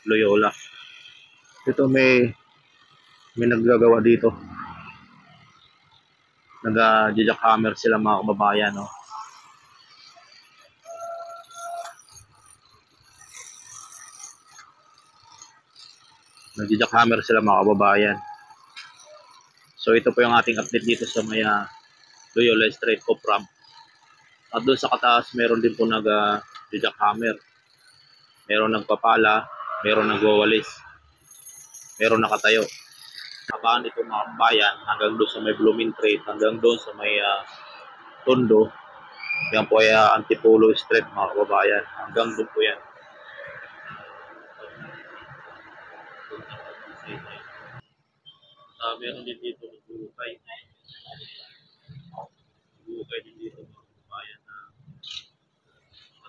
Loyola. Ito may naggagawa dito. Nag-jackhammer sila mga kababayan, no. Nag-jackhammer sila mga kababayan. So ito po yung ating update dito sa may Loyola Street of Ramp. At doon sa kataas meron din po nag-jackhammer. Meron nagpapala, meron nagwawalis, meron nakatayo. Habaan ito mga kababayan hanggang doon sa may Blooming Trade, hanggang doon sa may Tondo. Yan po ay Antipolo Street mga kababayan. Hanggang doon po yan. Meron din dito nagbukay. Nagbukay din dito mga kababayan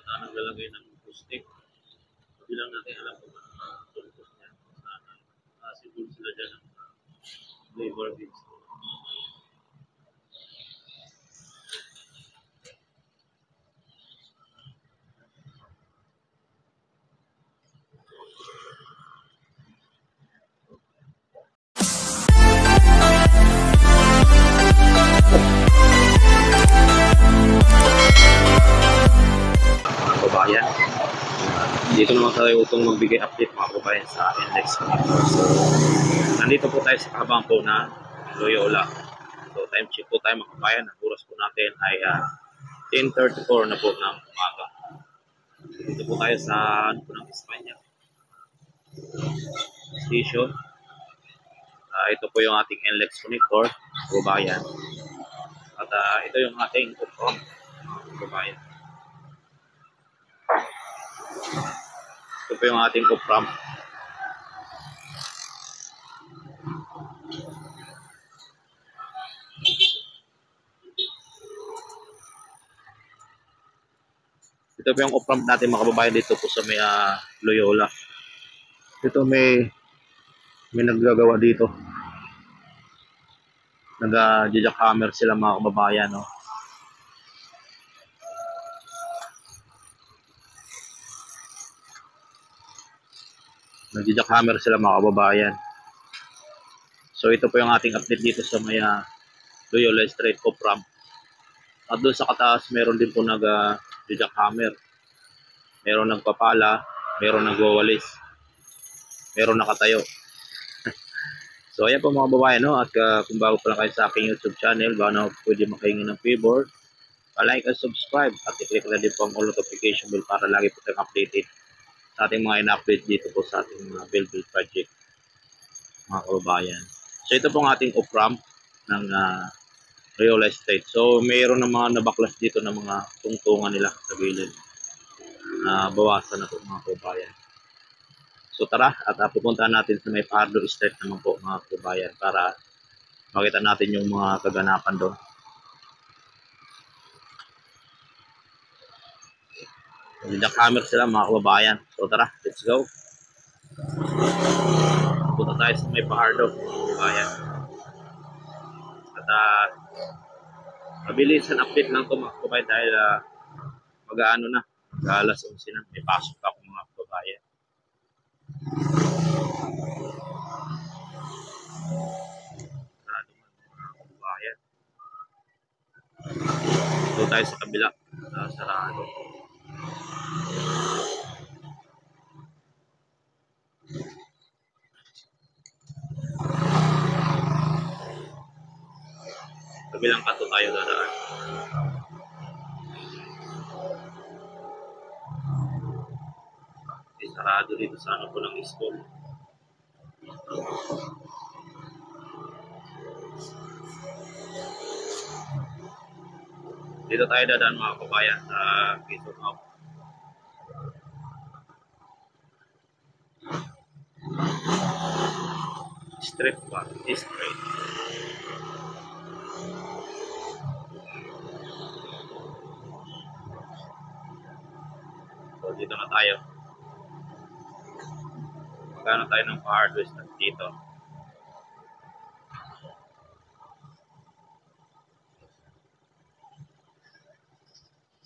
na naglalagay ng pustik. Bilang natin alam kung ano purpose niya. Siguro sila dyan ng labor bids. Kababayan, dito naman tayo utong magbigay update mga kababayan sa index. So, nandito po tayo sa kabang po na Loyola. So, time check po tayo mga kababayan. Ang oras po natin ay 10:34 na po ng umaga. Dito po tayo sa ng Espanya station. Ito po yung ating NLEX connector, kababayan. At ito yung ating upcom, kababayan. Ito po yung ating upram. Ito po yung upram natin mga kababayan dito po sa may Loyola. Ito may naggagawa dito. Nag-jackhammer sila mga kababayan, no. Nag-jackhammer sila mga kababayan. So ito po yung ating update dito sa may Loyola Street of Ramp. At doon sa kataas meron din po nag-jackhammer. Meron nagpapala, meron nagwawalis, meron nakatayo. So ayan po mga kababayan, no. At kung bago pa lang kayo sa aking YouTube channel, baka na pwede makahingi ng favor, like and subscribe at i-click na din po ang all notification bell para lagi po tayong updated sa ating mga in-update dito po sa ating mga build project mga kababayan. So ito po ang ating off-ramp ng Loyola Street. So mayroon ng mga nabaklas dito ng mga tungtungan nila sa gilid na bawasan na po mga kababayan. So tara at pupuntahan natin sa may Pardo Street naman po mga kababayan para makita natin yung mga kaganapan doon. Nag-jackhammer sila mga kababayan. So tara, let's go. Punta tayo sa may Pardo mga kababayan. At mabilis ang update lang ito mga kababayan dahil mag-aano na, mag-alas 11 na, may pasok ako mga kababayan. So tayo sa kabila, sarado. Kabilang kato tayo dadaan. Sarado dito sa ano po ng school. Dito tayo dadaan mga kabayan sa Quezon Hub. Street ba? Street. So dito na tayo. Magkano tayo ng hardware dito.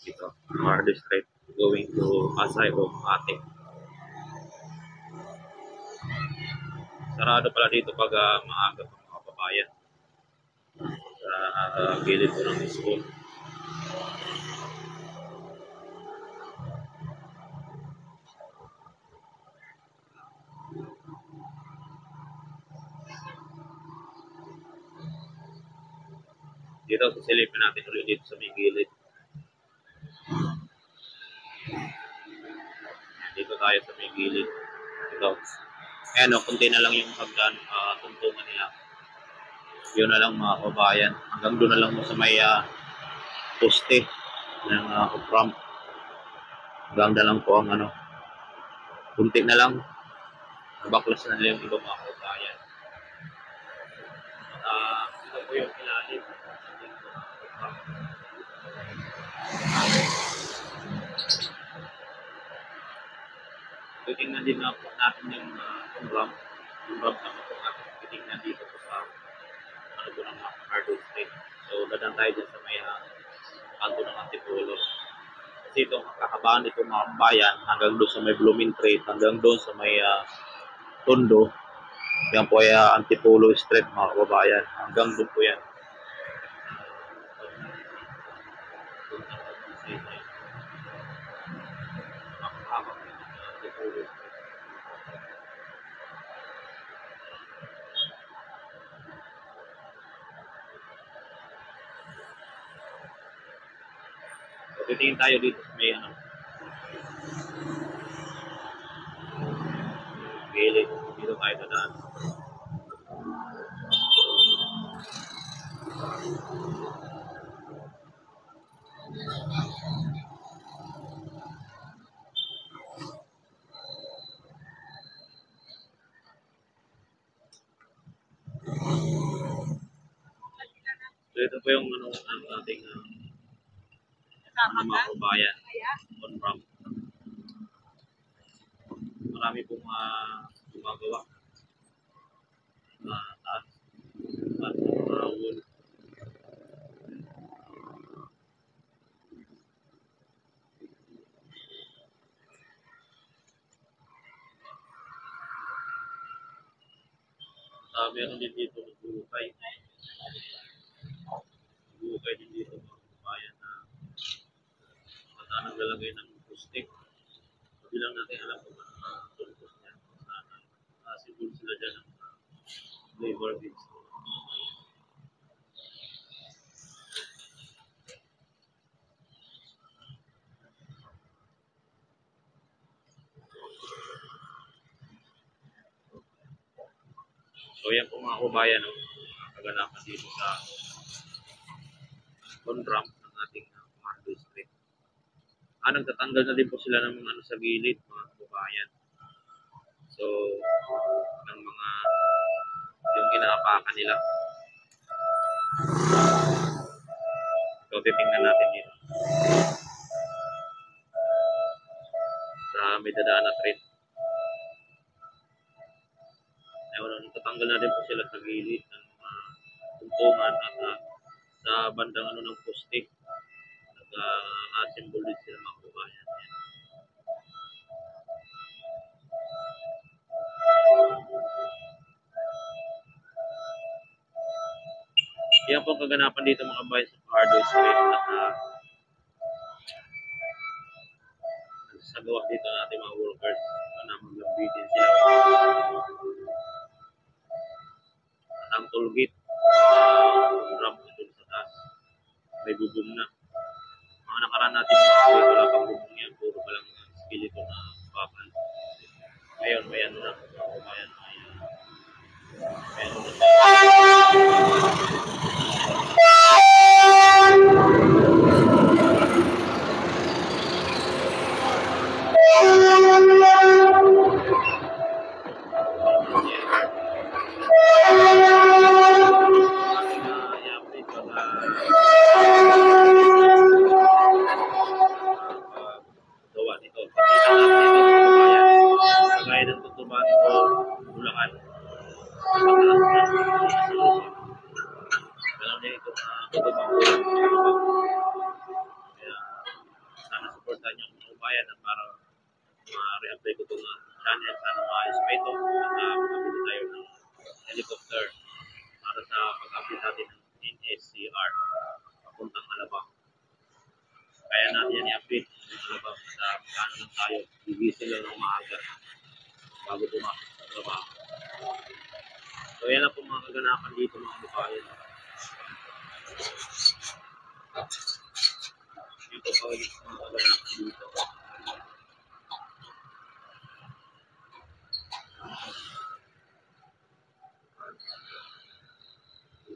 Dito, hardware straight going to Asay o Ate. Sarado pala dito pag maaga pa mga kabayan. Sa gilid ko ng school. Dito, sisilipin natin ulit dito sa may gilid. Dito tayo sa may gilid. Ito. Ayan o, kunti na lang yung hagdan, tuntungan nila. Yun na lang mga kabayan. Hanggang doon na lang mo sa may poste ng ramp. Hanggang na lang po ang ano. Kunti na lang. Nabaklas na nila yung iba mga kabayan. Ito po yung ilalim. Titingnan din na po natin yung ramp. Yung ramp naman po natin titingnan dito po sa ano po ng Hardwood Street. So, dadaan tayo dyan sa may kanto ng Antipolo. Kasi itong kakabahan nito mga bayan hanggang doon sa may Blooming Trade, hanggang doon sa may Tondo. Yan po ay Antipolo Street mga kababayan. Hanggang doon po yan. So, titingin tayo dito sa may gilid. Dito tayo dadaan. So, ito po yung ang ating mga kabayan on ramp. Marami pong gumagawa taas at wool. Meron din dito nagbukay. Nagbukay din dito mga kabayan na naglalagay ng pustik. Hindi lang natin alam kung ano purpose niya. Siguro sila dyan ng labor bins. So yan po mga kabayan, kaganapan dito sa on ramp ng ating Hardwood Street. Nagtatanggal na din po sila ng mga sa gilid mga kabayan. So, ng mga yung inaapakan nila. So, titingnan natin dito. Sa may dadaan na trade. Nagtatanggal na din po sila sa gilid ng mga tuntungan at sa bandang ng poste. Nag-assemble din sila mga kabayan. Yan po ang kaganapan dito mga kabayan sa Hardwood Street at nagsagawa dito natin mga workers na maglabitin sila at ang tollgate ramp dito sa taas may bubong na mga nakaraan natin wala pang bubong yan puro palang skeleto na bakal ngayon may ano na mga kabayan meron na gawa nito. Kagaya ng tutuban o Bulacan. Ganun din ito tutuban ko. Kaya sana supportan niyo ang kabayan para ma-reapply ko itong channel. Sana maayos pa ito at makabili tayo ng helicopter para sa pag-update natin ng NSCR papuntang Alabang. Kaya natin yan i-update ng Alabang sa magkano lang tayo. Gigising lang ng maaga bago pumasok sa trabaho. So yan lang po mga kaganapan dito mga kabayan. Ito po mga kaganapan dito.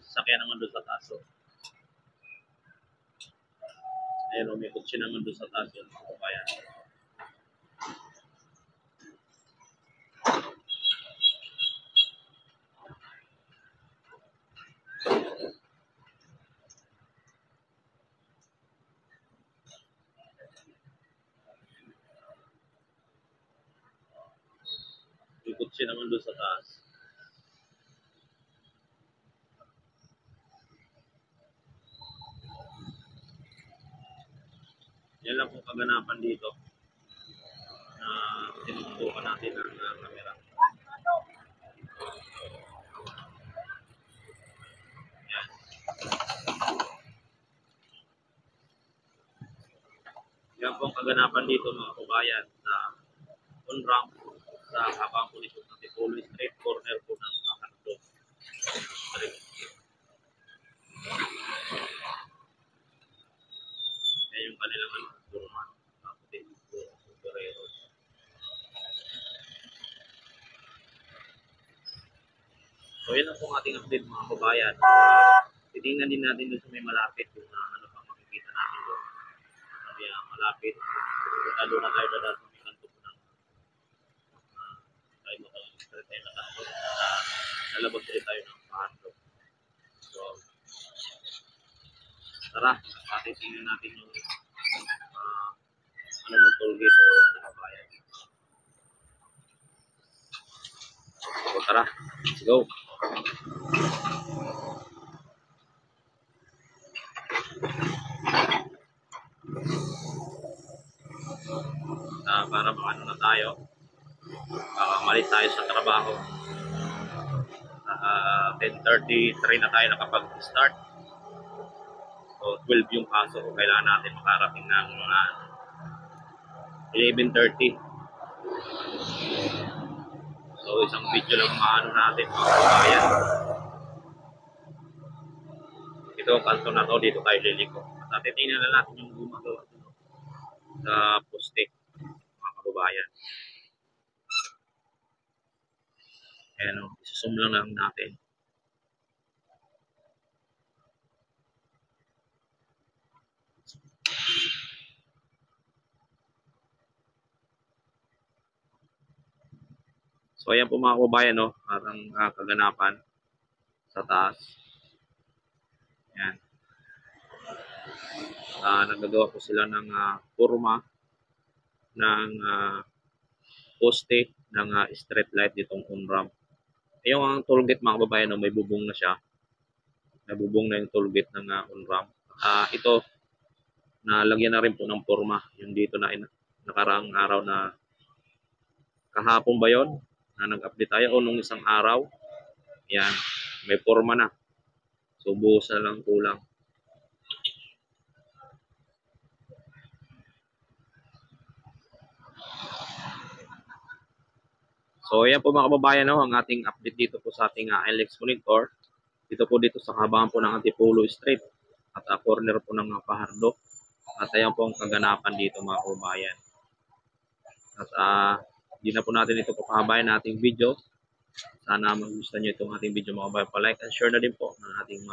Sakyan naman doon sa taas. Ayun, may kutsi naman doon sa taas yun mga kabayan. Ikot siya naman doon sa taas. Yan lang po kaganapan dito na tinutukan natin ng camera. Yan. Yan po ang kaganapan dito mga kabayan sa on-ramp sa habang pulisok ng Tipolo Street, corner po ng Macardo. Yan yung kanilang turman. So yan ang pong ating update mga kabayan. Titingnan din natin doon sa may malapit kung ano pang makikita natin doon. Sabi malapit. Lalo na tayo na sa may kanto po ng tayo makakasal tayo na kanto. Nalabag tayo ng kanto. So tara, titingnan natin yung ano ng toll gate mga kabayan. So tara, let's go. Para makano na tayo, malis tayo sa trabaho. 10:33 na tayo nakapag-start. So 12 yung pasok ko, kailangan natin makarating ng 11:30. So isang video lang maano natin mga kabayan. Ito ang kanto na to, dito tayo liliko. At titingnan na natin yung gumagawa sa poste mga kababayan. Ayan o, isusum lang natin. So ayan po mga kababayan, no? Parang kaganapan sa taas. Ayan. Nagagawa po sila ng forma ng poste ng street light ditong on-ramp. Yung ang toll gate mga kababayan, no, may bubong na siya. Nabubong na yung toll gate ng on-ramp. Ito, nalagyan na rin po ng forma. Yung dito na nakaraang araw na kahapon ba yun? Na nag-update tayo o nung isang araw. Yan, may forma na. So, buhos na lang kulang. So, ayan po mga kababayan, no, ang ating update dito po sa ating LX monitor. Dito po dito sa kahabaan po ng Antipolo Street at corner po ng Fajardo. At ayan po ang kaganapan dito mga kababayan. At hindi na po natin ito papahabayan na ating video. Sana magustuhan nyo itong ating video mga kababayan. Pa-like and share na din po ng ating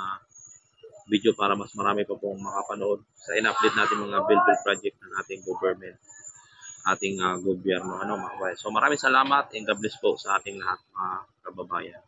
video para mas marami pa pong makapanood sa in-update natin mga bill project ng ating government, ating gobyerno, mga kababayan. So maraming salamat and God bless po sa ating lahat mga kababayan.